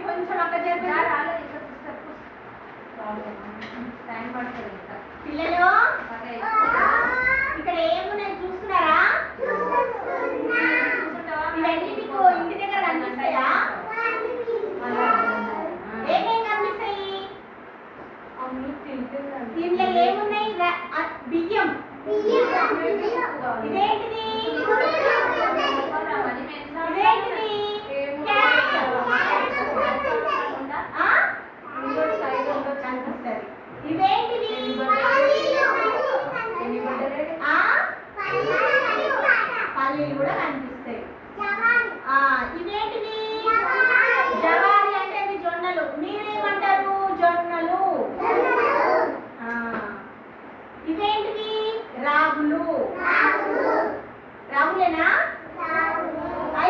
మీరు కొంచెం అక్కడ చేద్దాం. టైం పడుతుంది పిల్లలు ఇక్కడ ఏమున్నాయి చూస్తున్నారా? ఇవన్నీ మీకు ఇంటి దగ్గర కనిపిస్తాయా? ఏమేం కనిపిస్తాయి? దీంట్లో ఏమున్నాయి? బియ్యం. ఇదేంటిది? ఇదేంటిది? కనిపిస్తుంది. ఇవేంటివి? పల్లీలు కూడా కనిపిస్తాయి. ఇవేంటివి? జవారి అంటే ఇది జొన్నలు. మీరేమంటారు? జొన్నలు. ఇవేంటివి? రాగులు. రాగులేనా?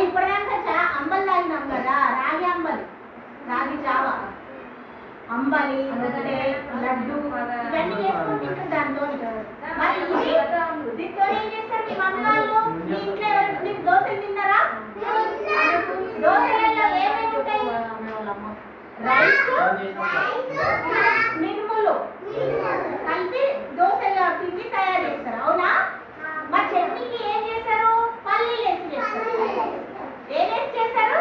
ఇప్పటిదాకా అంబలి తాగినాం కదా, రాగి అంబలి, రాగి జావా, అంబలి, లడ్డు ఇవన్నీ వేసుకొని తింటారు దాంతో. మరి దీంతో ఏం చేస్తారు మీ మమ్మీ వాళ్ళు? మీ ఇంట్లో ఎవరు దోశలు తిన్నారా? దోశలలో ఏమేమి ఉంటాయి? రైస్, మినుములు కలిపి దోశలు పిండి తయారు చేస్తారు, అవునా? మా చట్నీకి ఏం చేశారు? పల్లీలు వేసి చేస్తారు. ఏం వేసి చేశారు?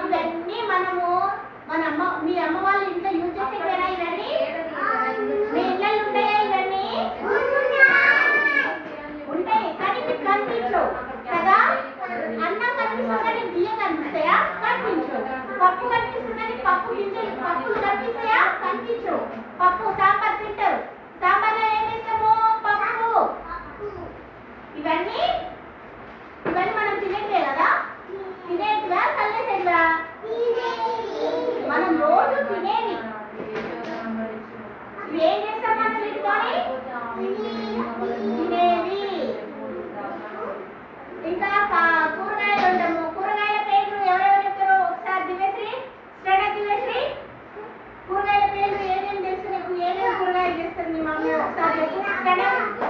ఇవన్నీ మనము మీ అమ్మ వాళ్ళ ఇంట్లో యూజ్ చేసేవేనా? ఇవన్నీ మీ ఇళ్ళల్లో ఉంటాయా? ఇవన్నీ ఉంటాయి కానీ మీకు కనిపించవు కదా. అన్నం కనిపిస్తుంది కానీ బియ్యం కనిపిస్తాయా? కనిపించవు. పప్పు కనిపిస్తుంది కానీ పప్పు గింజలు, పప్పులు కనిపిస్తాయా? కనిపించవు. పప్పు సాంబార్ తింటారు, సాంబార్లో ఏం వేస్తాము? పప్పు. ఇవన్నీ మనం తినేటివే కదా. తినేటివా చల్లేసేటివా? మనం రోజు తినేవి. ఏం చేస్తాం మనం వీటితోని? తినేవి. ఇంకా కూరగాయలు ఉంటాము. కూరగాయల పేర్లు ఎవరెవరు చెప్తారో ఒకసారి దివేశ్రీ, స్టడీ దివేశ్రీ. కూరగాయల పేర్లు ఏమేమి తెలుసు నీకు? ఏమేమి కూరగాయలు చేస్తారు మీ మమ్మీ? ఒకసారి స్టడీ.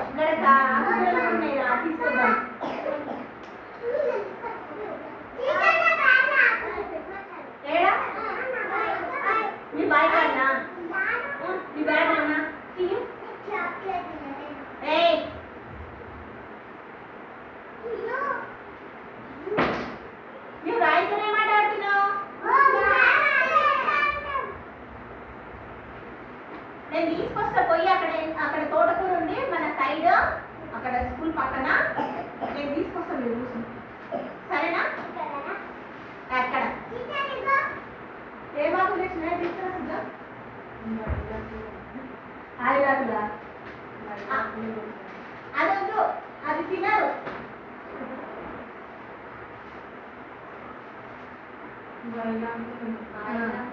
ఇక్కడ ఆకుకూరలు ఉన్నాయి, తీసుకుందాం. ఏడా మీ బాయ్ కన్నా మీ బ్యాగ్ అన్నా నువ్వు రాయితోనే మాట్లాడుతున్నావు. నేను తీసుకొస్తా పోయి అక్కడ తోటకూర ఉంది మన సైడ్, అక్కడ స్కూల్ పక్కన. నేను తీసుకొస్తాను, మీరు కూర్చుని, సరేనా? అక్కడ ఏ బాబు తెచ్చినా తీసుకురా. ఆయిలాకులా అదొద్దు, అది తినరు. Bye.